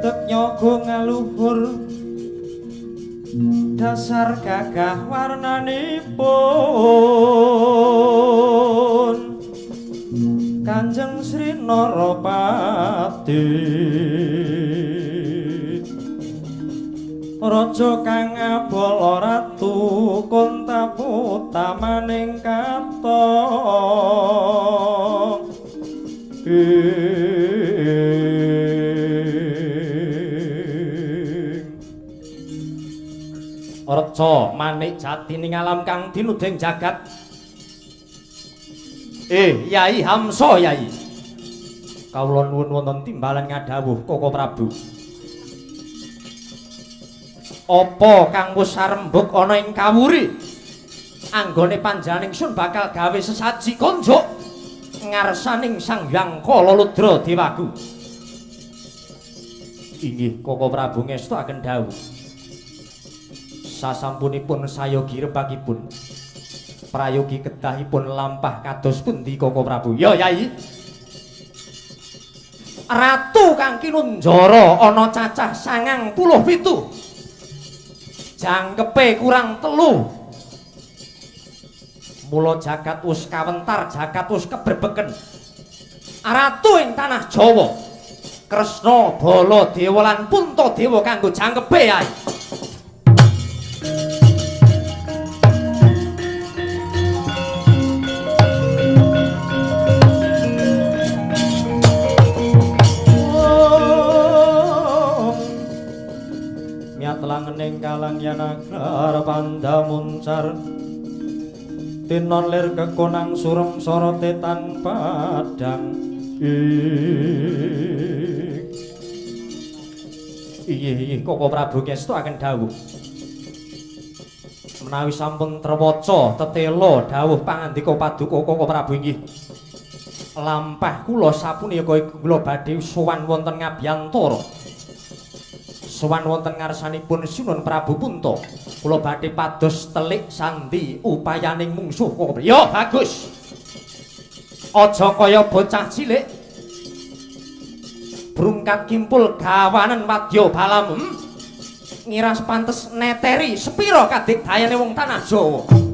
Tek nyogo ngaluhur dasar gagah warnanipun Kanjeng Sri Narapati Raja kang abala ratu Kontaputamaning katon Reca manik jatining alam kang dinuding jagat Yai Hamsa Yai kawula nuwun wonten timbalan ngadhawuh Koko Prabu apa kang wis sarembug ana ing kawuri anggone panjenengan ingsun bakal gawe sesaji konjuk ngarsaning Sang Hyang Kalaludra Dewagu inggih Koko Prabu ngestakaken dawuh sasampunipun sayogi rebakipun prayogi kedahipun lampah kados pundi Koko Prabu ya Yai Ratu kang kinunjara ana cacah 97 jangkepe kurang 3 mula jagat wis kawentar jagat wis keberbeken ratu ing tanah Jawa Kresna Baladewa lan Puntadewa kanggo jangkepe ae langening kalang yanagar pandamuncar tinon lir kekonang surem sorote tan padang iya Koko Prabu ngestakaken dawuh menawi sampun trewaca tetela dawuh pangandika paduka Koko Prabu inggih lampah kula sapunika kula badhe sowan wonten Ngabyantara sowan wonten ngarsanipun Sinun Prabu Punta kula badhe pados telik sandi upayaning mungsuh kok ya bagus aja kaya bocah cilik brungkat kimpul gawanen wadya balam ngiras pantes neteri sepira kadigdayane wong tanah Jawa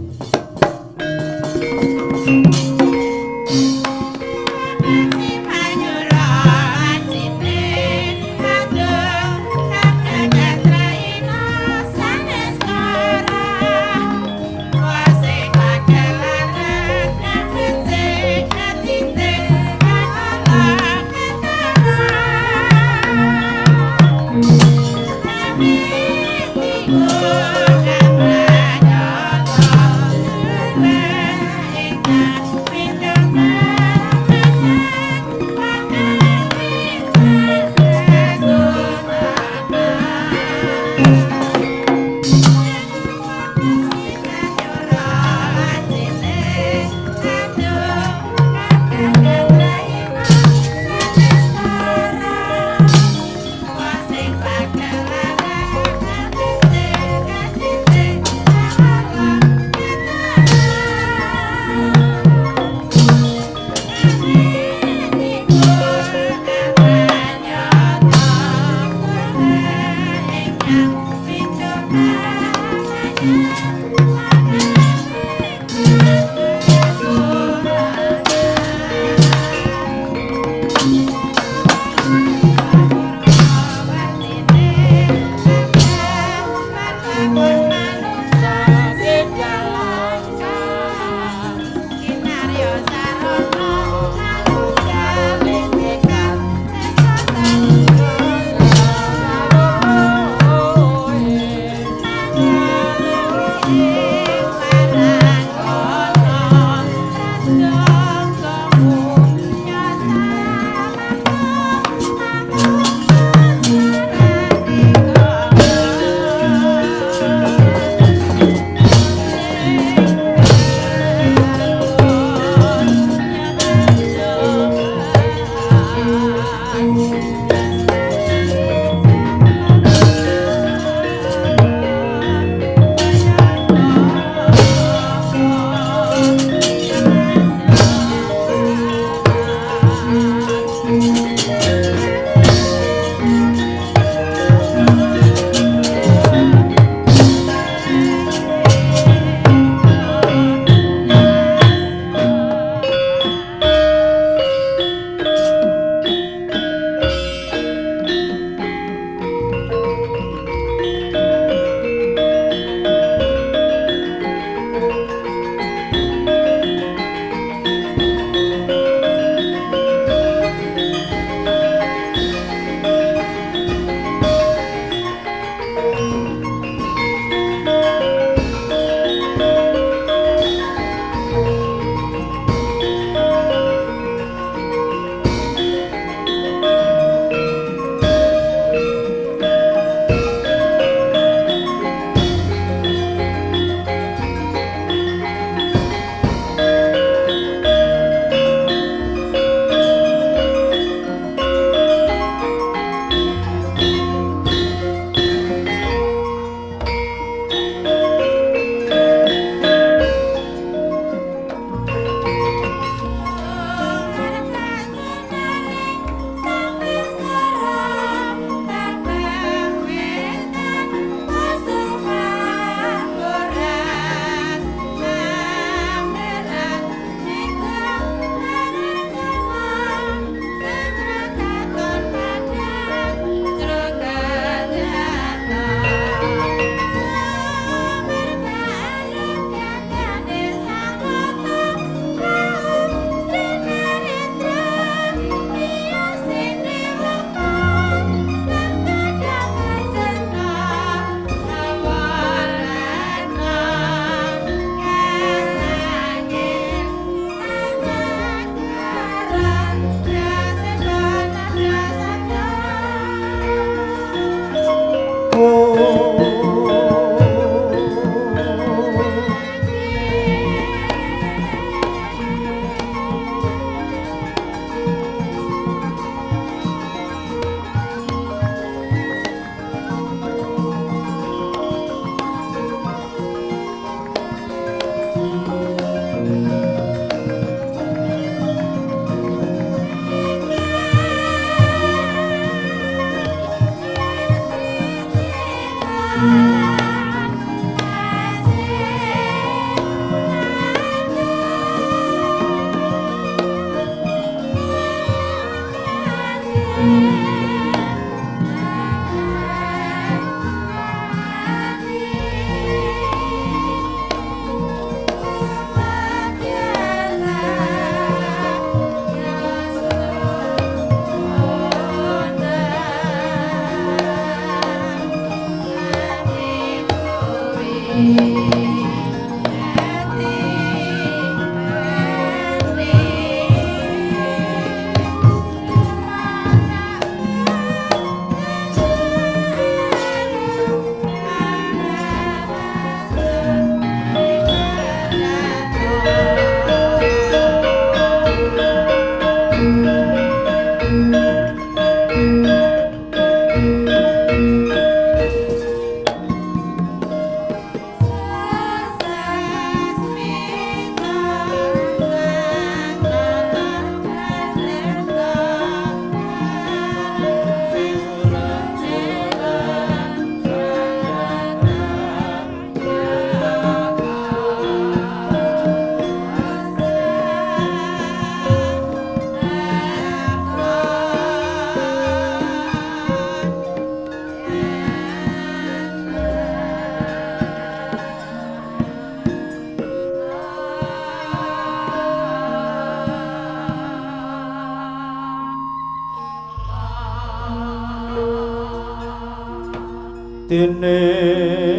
dene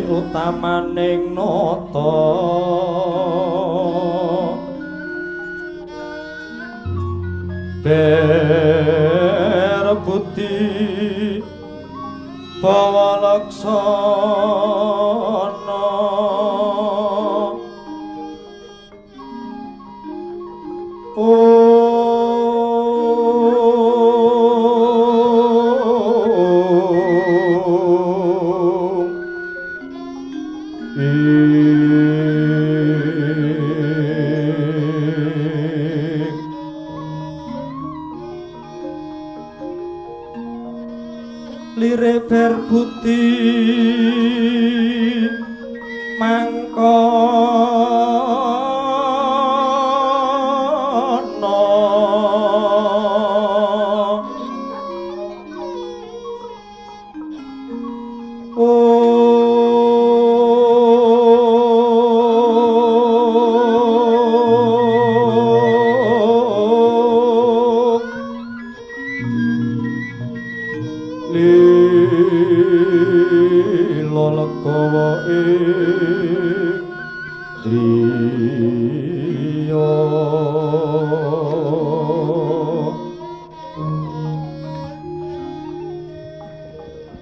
utamaning nata berbuti pawalaksana lire berbuti mangkono lila legawa ing driya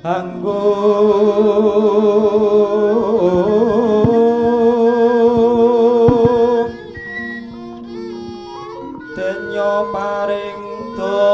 anggo denya paring dana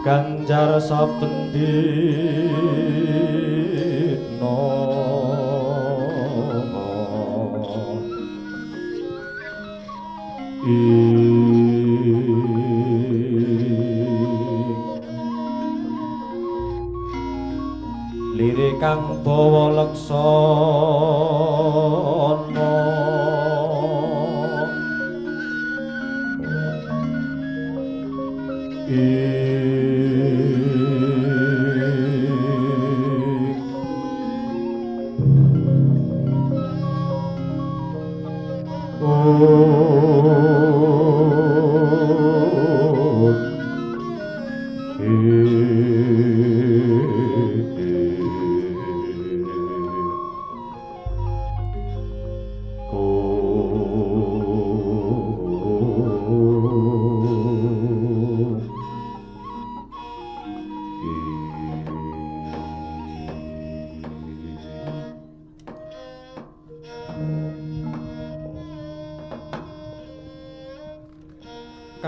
ganjar saben dina lire kang bawa laksana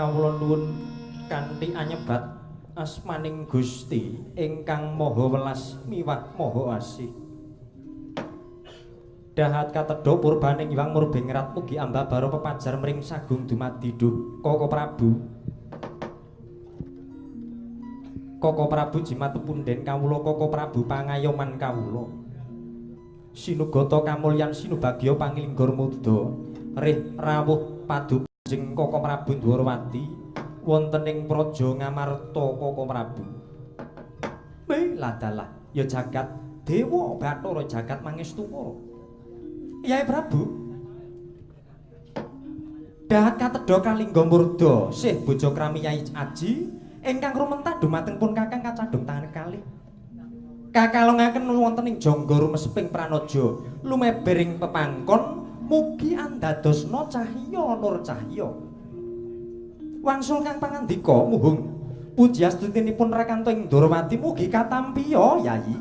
kawula nuwun kanthi anyebat asmaning Gusti ingkang Maha Welas miwah Maha Asih. Dahat katedha purbaning Hyang Murbengrat mugi ambabara pepajar mring sagung dumadi duh Koko Prabu. Koko Prabu jimatepunden kawula Koko Prabu pangayoman kawula. Sinugata kamulyan sinubagya pangilinggur muda rih rawuh padu jeng Koko Prabu Dwarawati wonten ing praja Ngamarta Koko Prabu. Ladalah ya jagat dewa Bathara jagat mangestu para. Yai Prabu. Dahat katedha kalingga murda sih bojo krami Yai Aji ingkang rumentah dumateng pun Kakang kacandung tangan kalih. Kakalongaken wonten ing jangga rumesping pranaja lumebering pepangkon mugi andadosna cahya nur cahya. Wangsul kang pangandika muhung puji astutinipun Rakanto ing Dwarawati mugi katampiya Yayi.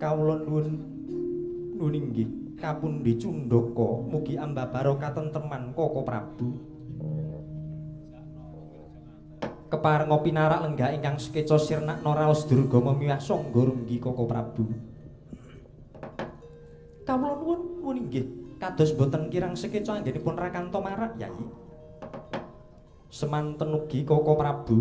Kawula nuwun inggih kapundi Cundaka mugi ambabara katenteman Koko Prabu. Keparenga pinarak lenggah ingkang sekeca sirnakna raos Durgama miwah sangga runggi Koko Prabu. Kawula nuwun inggih kados boten kirang sekeca anggenipun Rakanto marak Yayi. Semanten ugi Koko Prabu.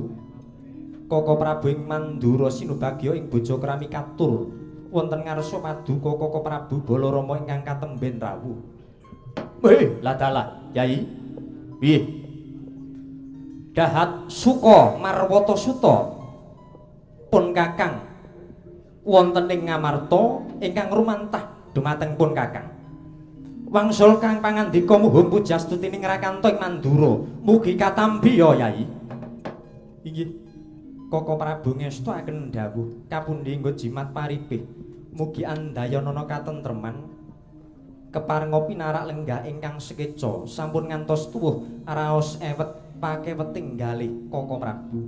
Koko Prabu ing Mandura sinubagya ing bojo krami katur wonten ngarsa paduka Koko Prabu Balarama ingkang katemben rawuh. Ladalah Yayi. Piye? Dahat Suka Marwata Suta pun Kakang wonten ing ngamarta ingkang rumantah dumateng pun Kakang. Wangsul kang pangandika muhung pujastutining Rakanta ing Mandura mugi katampi ya Yai. Inggih. Koko Prabu ngestuaken dawuh kapundi nggo jimat paripih mugi andayanana katentreman keparenga pinarak lenggah ingkang sekeca sampun ngantos tuwuh raos ewet pakeweting galih Koko Prabu.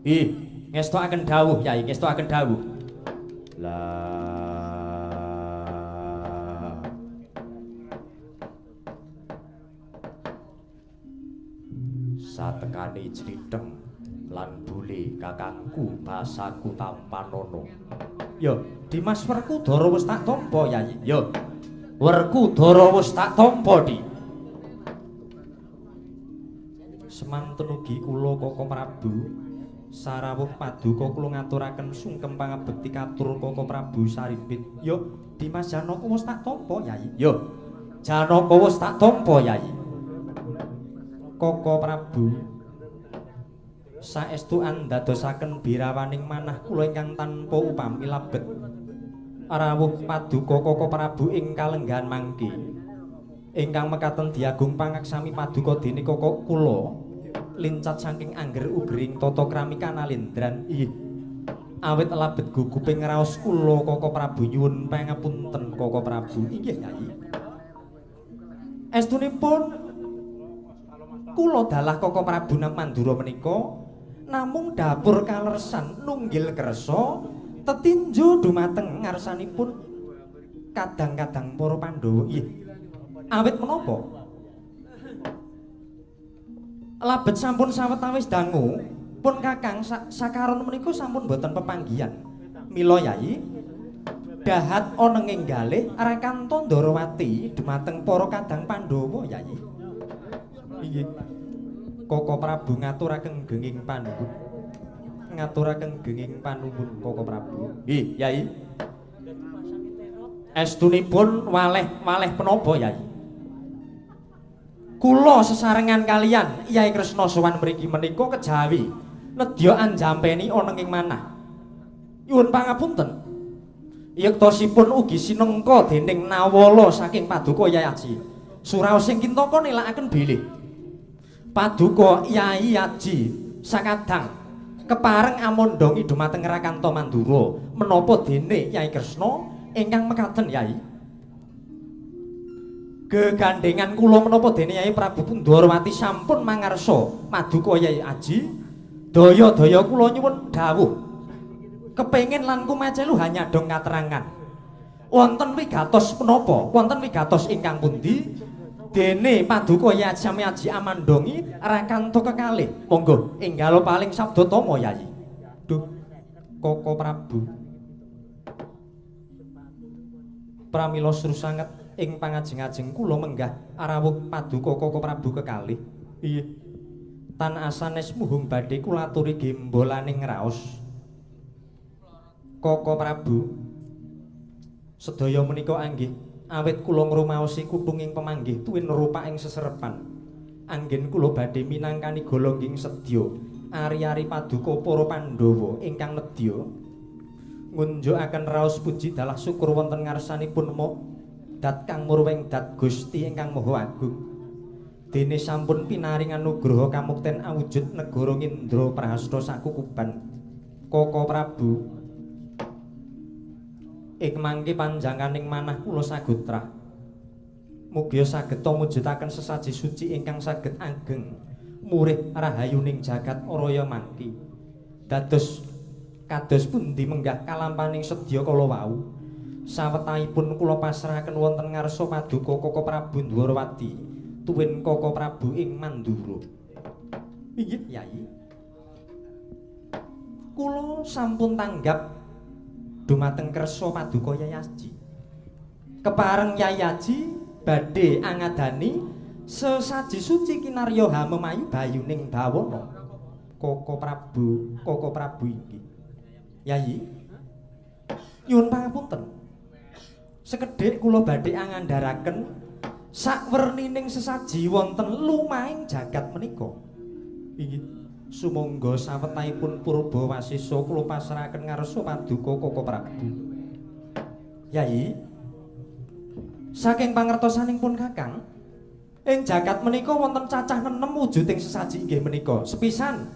Ih, ngestuaken dawuh Yai, ngestuaken dawuh. Lah satekane Criteng lan bule kakangku basaku Tampanono. Ya, Dimas Werkudara wis tak tampa Yai. Ya, Werkudara wis tak tampa Di. Semanten ugi kula Koko Prabu sarawuh paduka kula ngaturaken sungkem pangabekti katur Koko Prabu Sarimpit. Ya, Dimas Janaka wis tak tampa Yai. Ya, Janaka wis tak tampa Yai. Koko Prabu saestu andadosaken birawaning manah kula ingkang tanpa upami labet rawuh paduka Koko Prabu ing kalenggahan mangke ingkang mekaten diagung pangaksami paduka dene Koko kula lincat saking angger ugering tata krami kanalindran. Ih, awit labet guguping raos kula Koko Prabu nyuwun pangapunten Koko Prabu. Inggih Yai. Estunipun kula dalah Koko Prabu nang Mandura menika namung dapur kalersan nunggil kersa tetinju dumateng ngarsanipun kadang-kadang para Pandhawa. Nggih. Awit menapa? Labet sampun sawetawis dangu pun Kakang sakaron menika sampun boten pepanggihan. Mila Yai dahat ana ngenggalih Rakanta Ndarawati dumateng para kadang Pandhawa Yai. Inggih. Koko Prabu ngaturaken genging panuwun. Ngaturaken genging panuwun Koko Prabu. Nggih, Yai. Estunipun waleh-waleh penapa, Yai? Kula sesarengan kalian Yai Kresna sowan mriki menika kejawi nedya anjampeni ana ing manah. Nyuwun pangapunten. Yektosipun ugi sinengka dening nawala saking paduka Yai Aji. Suraos sing kintaka nilakaken bilih. Paduka Yai Aji sakadang kepareng amandhangi dumateng Rakanta Mandura menapa dene Yai Kresna ingkang mekaten Yai. Gegandhengan kula menapa dene Yai Prabu Ndarawati sampun mangarsa paduka Yai Aji, daya-daya kula nyuwun dawuh. Kepengin lan kumacelu hanya dong katerangan. Wonten wigatos menapa? Wonten wigatos ingkang pundi? Dene paduka Yai Aji amandhangi Rakanta kekalih. Monggo enggal paling sabda tama Yai. Duh, Koko Prabu. Pramila sru sanget ing pangajeng-ajeng kula menggah arawuh paduka Koko Prabu kekalih. Iye. Tan asanes muhung badhe kula aturi gembolaning raos. Koko Prabu. Sedaya menika anggih awit kula ngrumaosi kuthunging pemanggih tuwin rupa ing seserepan. Anggen kula badhe minangkani golongging sedya ari-ari paduka para Pandhawa ingkang nedya ngunjukaken raos puji dalah syukur wonten ngarsanipun dat kang murweng dat Gusti ingkang Maha Agung. Dene sampun pinaring anugraha kamukten awujud negara Indra Prahasta sakukuban. Koko Prabu ing mangke panjangkaning manah kula sagutrah mugia saged mujudaken sesaji suci ingkang saged ageng murih rahayuning jagat raya mangke dados kados pundi menggah kalampaning sedya kala wau sawetahipun kula pasrahaken wonten ngarsa paduka Koko Prabu Ndarawati tuwin Koko Prabu ing Mandura. Inggih Yai, kula sampun tanggap dumateng kersa paduka Yai Aji. Kepareng Yai Aji badhe angadani sesaji suci kinarya hamemayu bayuning bawana. Koko Prabu iki. Yai, nyuwun pangapunten. Sekedhik kula badhe angandharaken sakwernining sesaji wonten lumahing jagat menika. Inggih. Sumangga sawetahipun Purba Wasisa kula pasrahaken ngarsa paduka Koko Prabu. Yai, saking pangertosanipun Kakang, ing jagat menika wonten cacah 6 wujuding sesaji inggih menika. Sepisan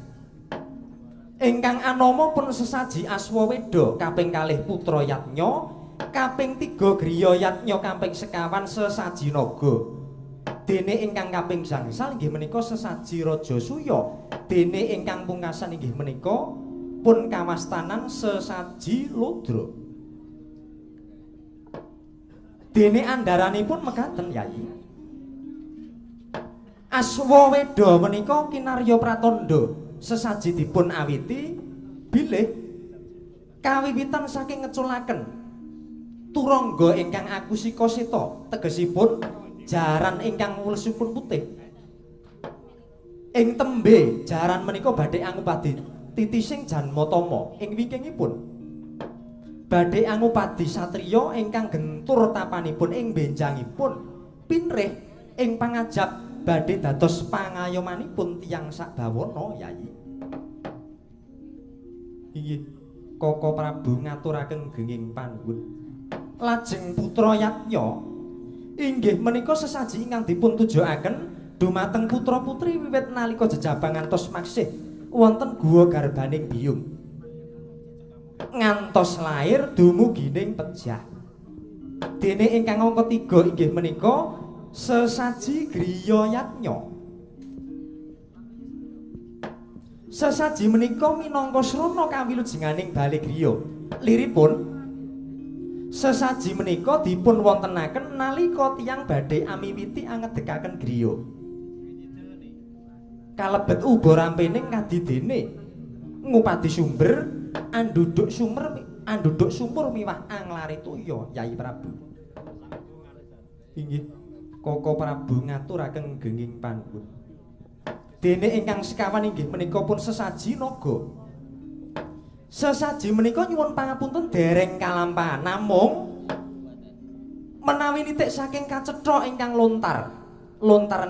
ingkang anama pun sesaji Aswaweda kaping 2 Putra Yatnya, kaping 3 Griya Yatnya, kaping sekawan sesaji Naga. Dene ingkang kaping gangsal inggih menika sesaji Raja Suya. Dene ingkang pungkasan inggih menika pun kawastanan sesaji Ludra. Dene andharanipun mekaten Yai. Aswaweda menika kinarya pratandha sesaji dipun awiti bilih kawiwitan saking ngeculaken turangga ingkang Akusika Seta, tegesipun jaran ingkang wulesipun putih. Ing tembe jaran menika badhe angupadi titising Janmatama. Ing wingkingipun badhe angupadi satriya ingkang gentur tapanipun. Ing benjangipun pinrih ing pangajap badhe dados pangayomanipun tiyang sakbawana Yai. Inggih, Koko Prabu ngaturaken genging panuwun. Lajeng Putra Yatnya inggih menika sesaji ingkang dipun tujukaken dumateng putra-putri wiwit nalika jejabang ngantos maksih wonten guwa garbaning biyung. Ngantos lair dumugining pejah. Dene ingkang angka 3 inggih menika sesaji Griya Yatnya. Sesaji menika minangka srana kawilujenganing bali griya. Liripun sesaji menika dipun wontenaken nalika tiyang badhe amiwiti angedekaken griya. Kalebet uba rampening kadidene ngupadi sumber anduduk sumur miwah anglare toya Yai Prabu. Inggih, Koko Prabu ngaturaken genging panuwun. Dene ingkang sekawan inggih menika pun sesaji naga. Sesaji menika nyuwun pangapunten dereng kalampahan, namung menawi nitik saking kacetha ingkang lontar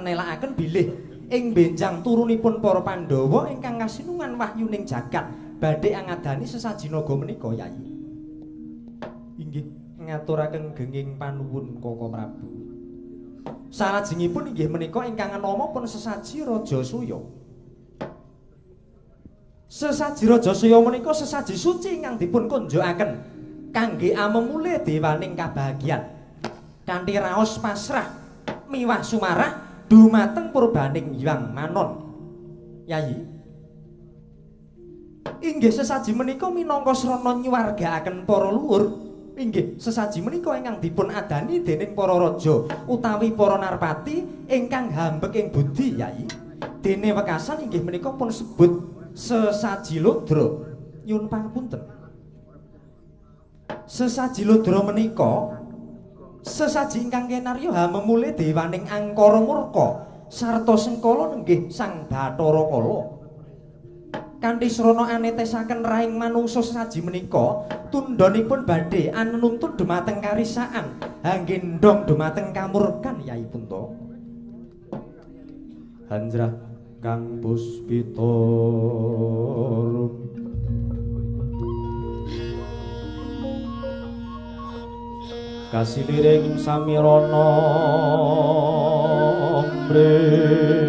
nelakaken bilih ing benjang turunipun para Pandhawa ingkang kasinungan wahyuning jagat badhe angadani sesaji naga menika Yai. Inggih, ngaturaken genging panuwun Koko Prabu. Salajengipun inggih menika ingkang nama pun sesaji Raja Suya. Sesaji Raja Suya menika sesaji suci ingkang dipun kunjukaken kangge amemule dewaning kabahagiaan kanthi raos pasrah miwah sumarah dumateng purbaning Hyang Manon. Yai, inggih sesaji menika minangka srana nyuwargakaken para luhur. Inggih, sesaji menika ingkang dipun adani dening para raja utawi para narpati ingkang hambek ing budi Yai. Dene wekasan inggih menika pun sebut sesaji Ludra. Nyuwun pangapunten. Sesaji Ludra menika sesaji ingkang kenarya hamemule dewaning Angkara Murka sarta Sengkala nenggih Sang Bathara Kala. Kanthi srana anetesaken rahing manungsa sesaji menika tundhonipun badhe anuntun dumateng karisaan hangge ndong dumateng kamurkan Yai Punta. Hanjrah Kang Puspita kasiliring samirana mrih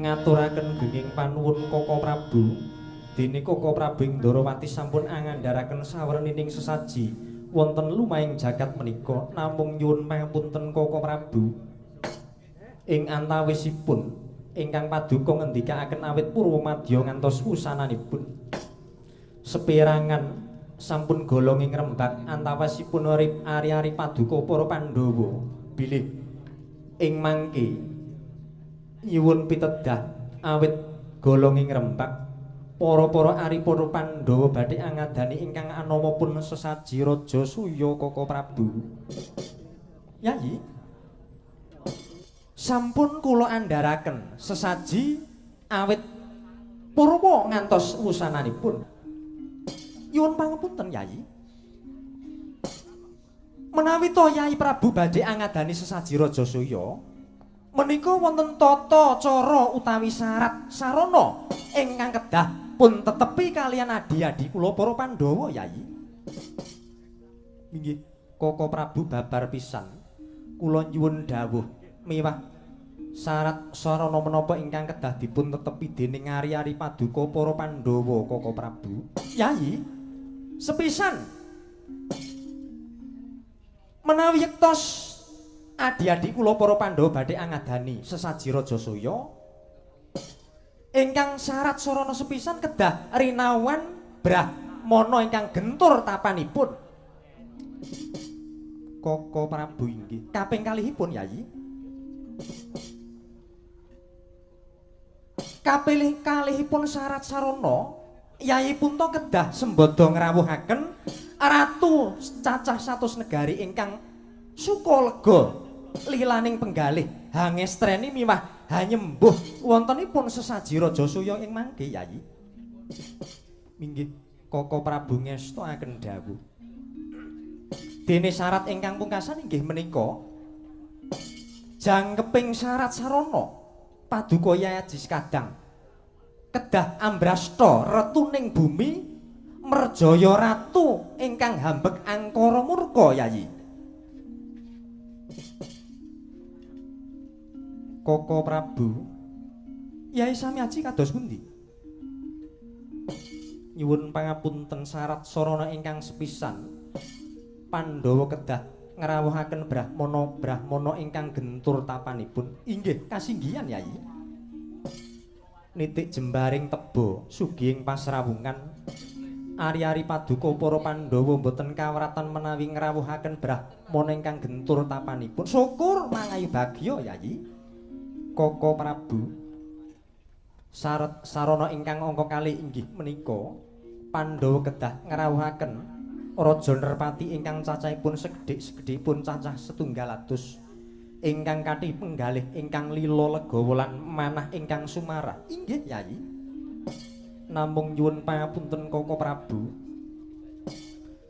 ngaturaken genging panuwun Koko Prabu. Dene Koko Prabu Ndrawati sampun angandharaken sawernining sesaji wonten lumahing jagat menika, namung nyuwun pangapunten Koko Prabu. Ing antawisipun ingkang paduka ngendikaaken awit purwa madya ngantos wusananipun seperangan sampun golong ing rembag antawasipun urip ari-ari paduka para Pandhawa bilih ing mangke nyuwun pitedah awit golong ing rembag para-para ari para Pandhawa badhe angadani ingkang anamapun sesaji Raja Suya Kaka Prabu. Yayi sampun kula andharaken sesaji awit purwa ngantos wusananipun. Nyuwun pangapunten Yayi. Menawi to Yayi Prabu badhe angadani sesaji Raja Suya, menika wonten tata cara utawi syarat sarana ingkang kedah pun tetepi kalian adi-adi kula para Pandhawa Yayi. Inggih, Kaka Prabu babar pisan kula nyuwun dawuh miwah syarat sarana menapa ingkang kedah dipun tetepi dening ari-ari paduka para Pandhawa Kaka Prabu. Yayi, sepisan menawi yektos adi-adi kula para Pandhawa badhe angadani sesaji Raja Suya ingkang syarat sarana sepisan kedah rinawan Brahmana ingkang gentur tapanipun. Kaka Prabu inggih kaping kalihipun Yayi. Kaping kalihipun syarat sarana Yayi Punta kedah sembada ngrawuhaken ratu cacah 100 negari ingkang suka lega lilaning penggalih hangestreni miwah hanyembuh wontenipun sesaji Raja Suya ing mangke Yayi. Minggih Kaka Prabu ngestakaken dawuh. Dene syarat ingkang pungkasan inggih menika jangkeping syarat sarana paduka Yayi Aji Kadang kedah ambrasta retuning bumi merjaya ratu ingkang hambek angkara murka Yayi. Kaka Prabu Yayi sami aji kados pundi? Nyuwun pangapunten syarat sarana ingkang sepisan Pandhawa kedah ngrawuhaken Brahmana ingkang gentur tapanipun. Inggih kasinggihan Yayi. Nitik jembaring teba sugihing pasrawungan ari-ari paduka para Pandhawa boten kawratan menawi ngrawuhaken Brahmana ingkang gentur tapanipun. Syukur mangayu bagya Yayi. Kaka Prabu syarat sarana ingkang angka kalih inggih menika Pandhawa kedah ngrawuhaken Raja Nerpati ingkang cacahipun segedhipun cacah 100 ingkang kathih penggalih ingkang lila legawa lan manah ingkang sumarah. Inggih Yayi. Namung nyuwun pangapunten Kaka Prabu.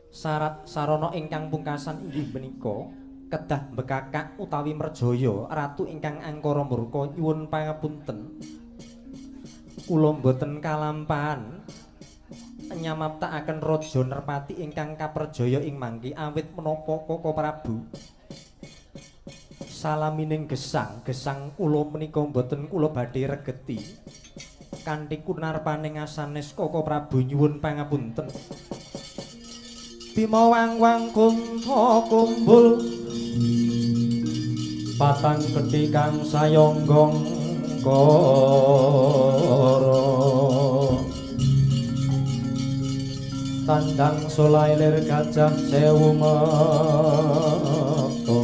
Syarat sarana ingkang pungkasan inggih menika kedah bekakak utawi merjaya ratu ingkang angkara murka. Nyuwun pangapunten. Kula mboten kalampahan nyamaptakaken Raja Nerpati ingkang kaperjaya ing mangke awit menapa Kaka Prabu salamining gesang kula menika mboten kula badhe regeti kanthi kunarpaning asanes Kaka Prabu nyuwun pangapunten. Bima wang-wang kunta kumbul patang gedhe kang sayonggong kara tandang solailir gajah sewu mekto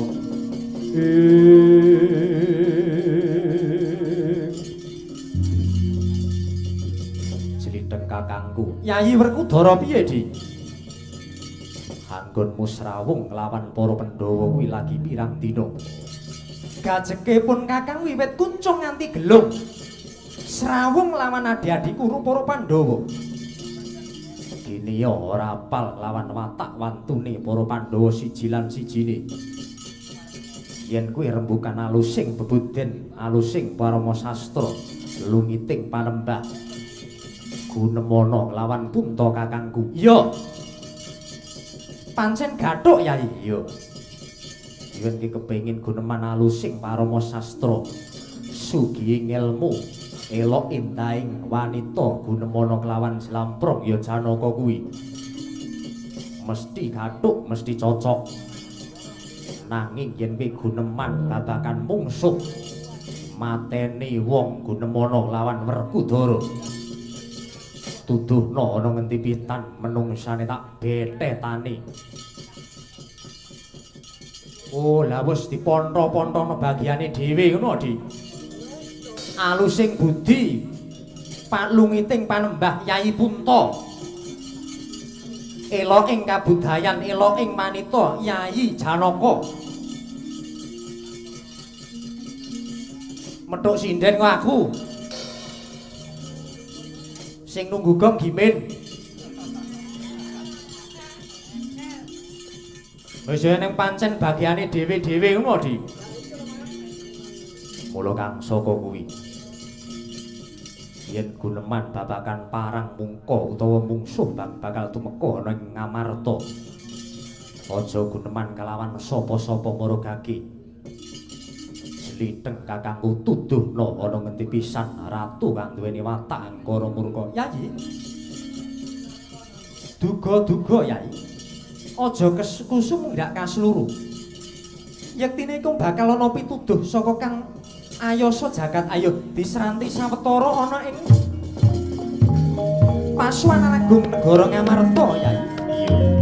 Slideng kakangku Yayi Werkudara piye Di? Anggon musrawung nglawan para Pandhawa kuwi lagi pirang dina. Gajeke pun kakang wiwit kuncung nganti gelung srawung lawan adi-adiku para Pandhawa. Kini ora apal lawan watak wantune para Pandhawa siji lan sijine. Yen kuwi rembukan alusing bebuden, alusing parama sastra, lungiting panembah. Gunemana lawan Punta kakangku. Iya. Pancen gathuk Yayi. Iya. Yen ki kepengin guneman alusing parama sastra, sugihing ilmu elok indahing wanita gunemana kelawan Slamprong ya Janaka kuwi mesti gathuk mesti cocok. Nanging yen kowe guneman babakan mungsuh mateni wong gunemana lawan Werkudara tuduhna ana ngendi pitan menungsane tak bethetani. Oh, lah wis dipontho-ponthona bagiane dhewe ngono, Di. Alusing budi palungiting panembah Yai Punta. Ela ing kabudayan, ela ing manita Yai Janaka. Methuk sinden kok aku. Sing nunggu gong gimin. Wis ning pancen bagiane dhewe-dhewe ngono, Di. Mula kang saka kuwi. Yen guneman babakan parang mungka utawa mungsuh bakal tumeka ana ing Ngamarta. Aja guneman kalawan sapa-sapa maragake. Slitheng kakangku tuduhna ana ngendi pisan ratu kang duweni watak angkara murka. Yayi. Duga-duga, Yai. Aja kusum ndak kasluru. Yektine iku bakal ana pituduh saka Kang Ayasa jagat ayo disranti sawetara ana ing Pasuwan Agung negara Ngamarta, Yai. Iya.